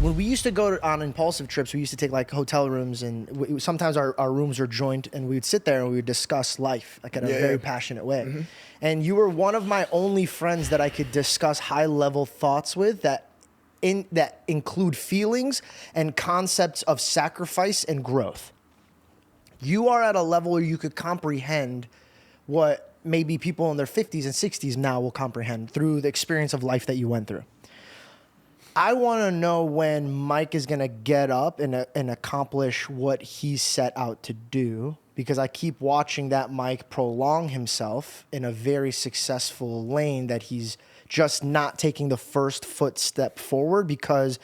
When we used to go on impulsive trips, we used to take like hotel rooms, and sometimes our rooms were joined, and we would sit there and we would discuss life like in a very passionate way. Mm-hmm. And you were one of my only friends that I could discuss high level thoughts with that include feelings and concepts of sacrifice and growth. You are at a level where you could comprehend what maybe people in their 50s and 60s now will comprehend through the experience of life that you went through. I want to know when Mike is going to get up and accomplish what he set out to do, because I keep watching that Mike prolong himself in a very successful lane that he's just not taking the first footstep forward, because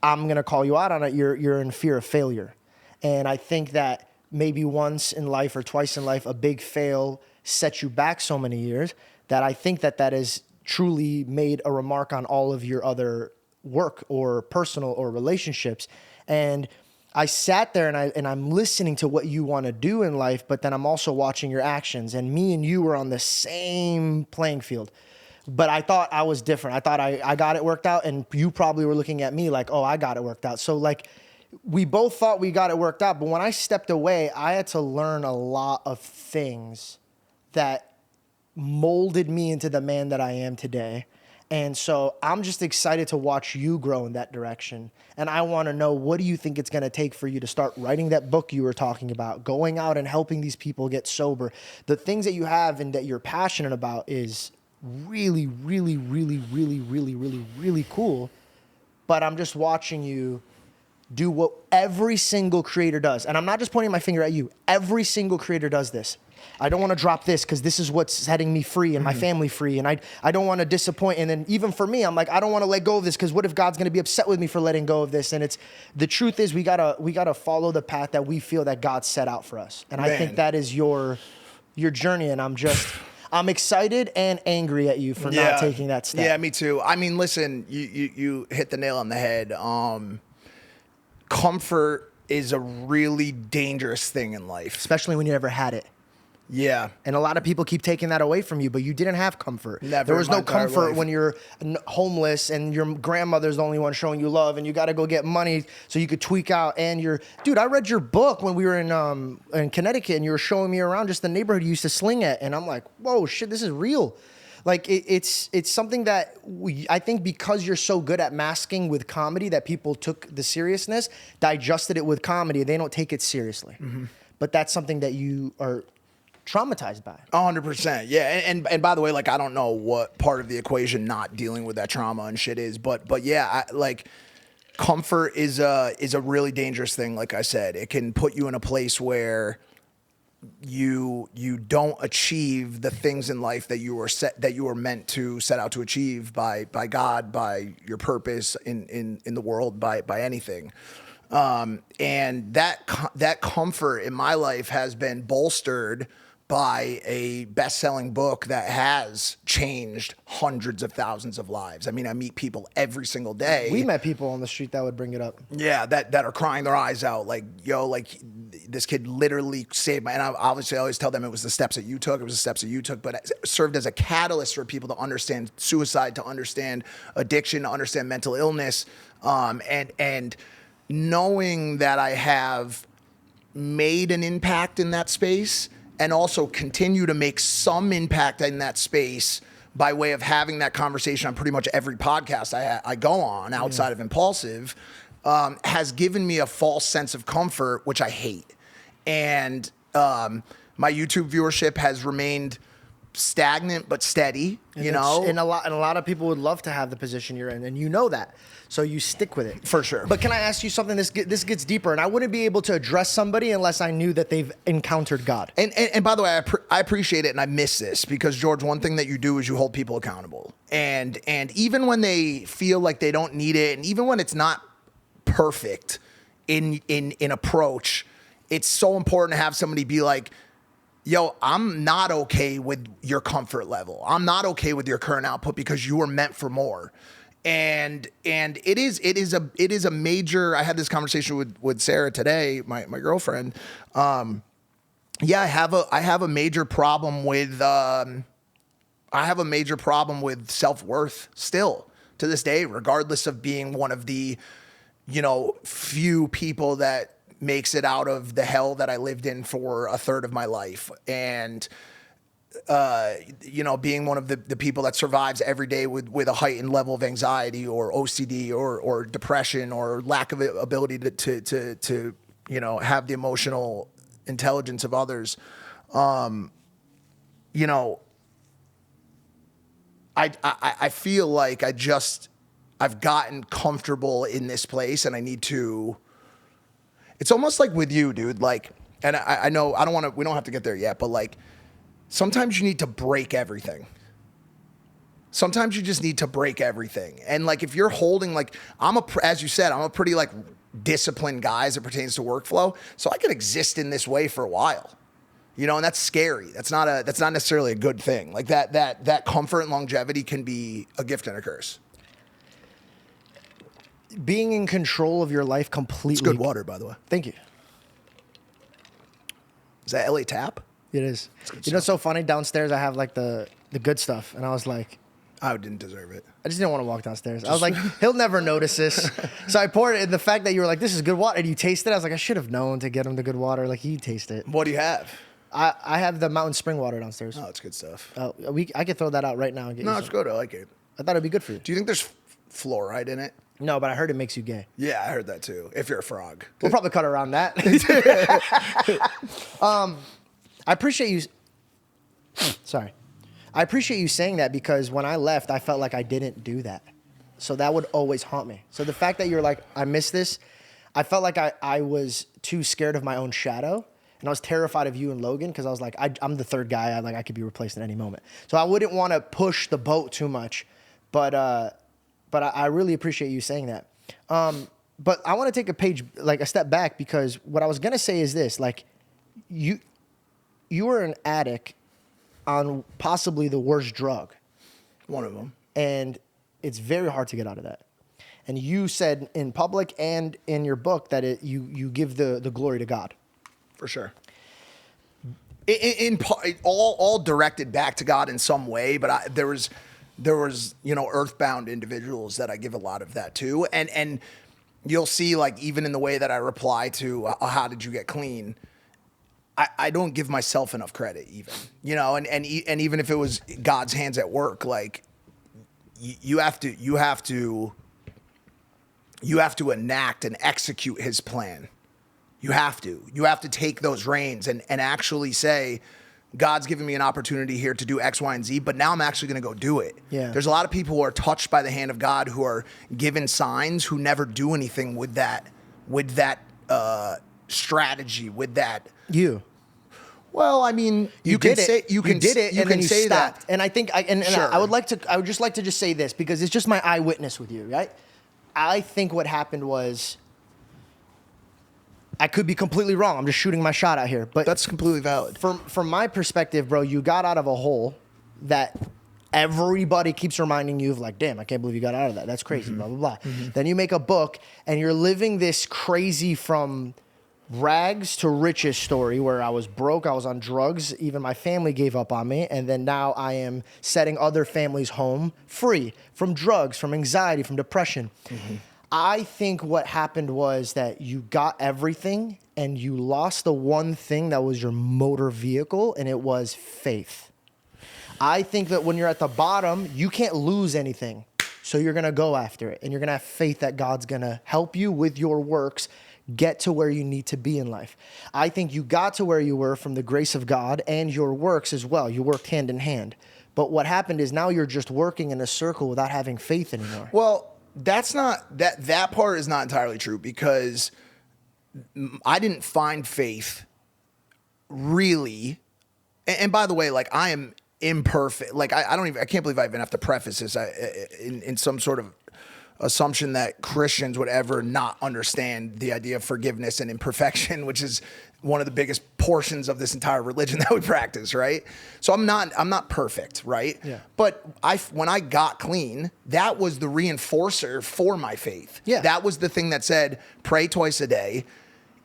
I'm going to call you out on it. You're in fear of failure. And I think that maybe once in life or twice in life, a big fail sets you back so many years that I think that has truly made a remark on all of your other work or personal or relationships. And I sat there and I'm listening to what you want to do in life, but then I'm also watching your actions, and me and you were on the same playing field. But I thought I was different. I thought I got it worked out, and you probably were looking at me like, oh, I got it worked out. So like we both thought we got it worked out, but when I stepped away, I had to learn a lot of things that molded me into the man that I am today. And so I'm just excited to watch you grow in that direction. And I want to know, what do you think it's going to take for you to start writing that book you were talking about, going out and helping these people get sober? The things that you have and that you're passionate about is really, really, really, really, really, really, really cool. But I'm just watching you do what every single creator does. And I'm not just pointing my finger at you. Every single creator does this. I don't want to drop this because this is what's setting me free and my family free. And I don't want to disappoint. And then even for me, I'm like, I don't want to let go of this because what if God's going to be upset with me for letting go of this? And the truth is we gotta follow the path that we feel that God set out for us. And I think that is your journey. And I'm excited and angry at you for not taking that step. Yeah, me too. I mean, listen, you hit the nail on the head. Comfort is a really dangerous thing in life. Especially when you never had it. Yeah. And a lot of people keep taking that away from you, but you didn't have comfort. Never. There was no comfort when you're homeless and your grandmother's the only one showing you love and you got to go get money so you could tweak out. And dude, I read your book when we were in Connecticut and you were showing me around just the neighborhood you used to sling at. And I'm like, whoa, shit, this is real. Like it's something that I think because you're so good at masking with comedy that people took the seriousness, digested it with comedy. They don't take it seriously. Mm-hmm. But that's something that you are traumatized by. 100%. Yeah. And by the way, like, I don't know what part of the equation not dealing with that trauma and shit is, but yeah, comfort is a really dangerous thing. Like I said, it can put you in a place where you don't achieve the things in life that you were meant to set out to achieve by God, by your purpose in the world, by anything. And that comfort in my life has been bolstered by a best-selling book that has changed hundreds of thousands of lives. I mean, I meet people every single day. We met people on the street that would bring it up. Yeah, that are crying their eyes out. Like, yo, like this kid literally saved and I always tell them it was the steps that you took. It was the steps that you took, but it served as a catalyst for people to understand suicide, to understand addiction, to understand mental illness. And knowing that I have made an impact in that space and also continue to make some impact in that space by way of having that conversation on pretty much every podcast I go on outside of Impulsive, has given me a false sense of comfort, which I hate. And my YouTube viewership has remained stagnant but steady, and a lot of people would love to have the position you're in, and you know that, so you stick with it for sure. But can I ask you something? This gets deeper, and I wouldn't be able to address somebody unless I knew that they've encountered God. And by the way, I appreciate it, and I miss this because George, one thing that you do is you hold people accountable, and even when they feel like they don't need it, and even when it's not perfect in approach, it's so important to have somebody be like, yo, I'm not okay with your comfort level. I'm not okay with your current output because you were meant for more. And it is a major, I had this conversation with Sarah today, my girlfriend. I have a major problem with self-worth still to this day, regardless of being one of the, few people that makes it out of the hell that I lived in for a third of my life. And, being one of the people that survives every day with a heightened level of anxiety or OCD or depression or lack of ability to have the emotional intelligence of others. I feel like I've gotten comfortable in this place, and I need to. It's almost like with you, dude. Like, and I know we don't have to get there yet, but like, sometimes you need to break everything. Sometimes you just need to break everything. And like, if you're holding, like, as you said, I'm a pretty like disciplined guy as it pertains to workflow. So I could exist in this way for a while, and that's scary. That's not necessarily a good thing. Like that comfort and longevity can be a gift and a curse. Being in control of your life completely. It's good water, by the way. Thank you. Is that LA Tap? It is. It's so funny? Downstairs, I have like the good stuff. And I was like, I didn't deserve it. I just didn't want to walk downstairs. I was like, he'll never notice this. So I poured it. And the fact that you were like, this is good water, and you tasted it, I was like, I should have known to get him the good water. Like, he taste it. What do you have? I have the mountain spring water downstairs. Oh, it's good stuff. I could throw that out right now and get No, it's good. I like it. I thought it'd be good for you. Do you think there's fluoride in it? No, but I heard it makes you gay. Yeah, I heard that too. If you're a frog. We'll probably cut around that. I appreciate you. Sorry. I appreciate you saying that, because when I left, I felt like I didn't do that. So that would always haunt me. So the fact that you're like, I miss this, I felt like I was too scared of my own shadow. And I was terrified of you and Logan, because I was like, I'm the third guy. I could be replaced at any moment. So I wouldn't want to push the boat too much. But I really appreciate you saying that. But I want to take a step back, because what I was going to say is this. Like, you were an addict on possibly the worst drug. One of them. And it's very hard to get out of that. And you said in public and in your book that you give the glory to God. For sure. All directed back to God in some way, but there was earthbound individuals that I give a lot of that to, and you'll see, like, even in the way that I reply to how did you get clean, I don't give myself enough credit, even, and even if it was God's hands at work, like, you have to enact and execute His plan. You have to take those reins and actually say, God's given me an opportunity here to do X, Y, and Z, but now I'm actually going to go do it. Yeah. There's a lot of people who are touched by the hand of God, who are given signs, who never do anything with that strategy, with that. Well, I mean, you can say that. And I think Sure. I would just like to say this, because it's just my eyewitness with you, right? I think what happened was, I could be completely wrong. I'm just shooting my shot out here, but that's completely valid. From my perspective, bro, you got out of a hole that everybody keeps reminding you of, like, damn, I can't believe you got out of that. That's crazy, blah, blah, blah. Then you make a book, and you're living this crazy from rags to riches story where I was broke, I was on drugs, even my family gave up on me, and then now I am setting other families home free from drugs, from anxiety, from depression. I think what happened was that you got everything and you lost the one thing that was your motor vehicle, and it was faith. I think that when you're at the bottom, you can't lose anything. So you're going to go after it, and you're going to have faith that God's going to help you with your works get to where you need to be in life. I think you got to where you were from the grace of God and your works as well. You worked hand in hand. But what happened is now you're just working in a circle without having faith anymore. Well, that's not that part is not entirely true, because I didn't find faith really. And by the way, like, I am imperfect. Like, I can't believe I even have to preface this in some sort of assumption that Christians would ever not understand the idea of forgiveness and imperfection, which is one of the biggest portions of this entire religion that we practice, right? So I'm not perfect, right? Yeah. But when I got clean, that was the reinforcer for my faith. Yeah. That was the thing that said, pray twice a day,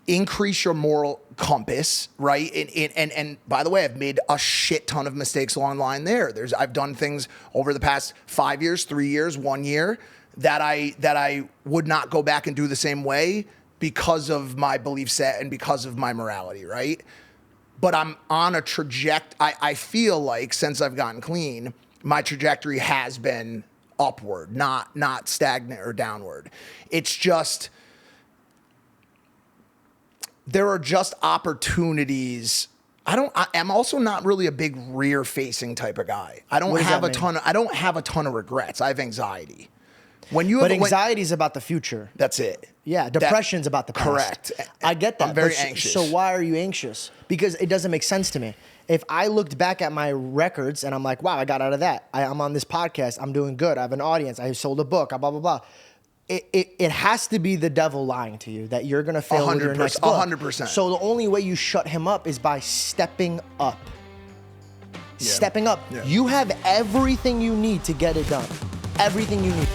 increase your moral compass, right? And by the way, I've made a shit ton of mistakes along the line there. I've done things over the past 5 years, 3 years, 1 year that I would not go back and do the same way because of my belief set and because of my morality, right? But I'm on a I feel like since I've gotten clean, my trajectory has been upward, not stagnant or downward. It's just, there are just opportunities. I'm also not really a big rear facing type of guy. I don't have a ton of regrets. I have anxiety. But anxiety is about the future. That's it. Yeah, depression's about the past. Correct. I get that. I'm very anxious. So why are you anxious? Because it doesn't make sense to me. If I looked back at my records and I'm like, wow, I got out of that. I'm on this podcast. I'm doing good. I have an audience. I sold a book. Blah, blah, blah. It has to be the devil lying to you that you're going to fail with your next book. 100%. So the only way you shut him up is by stepping up. Yeah. Stepping up. Yeah. You have everything you need to get it done. Everything you need.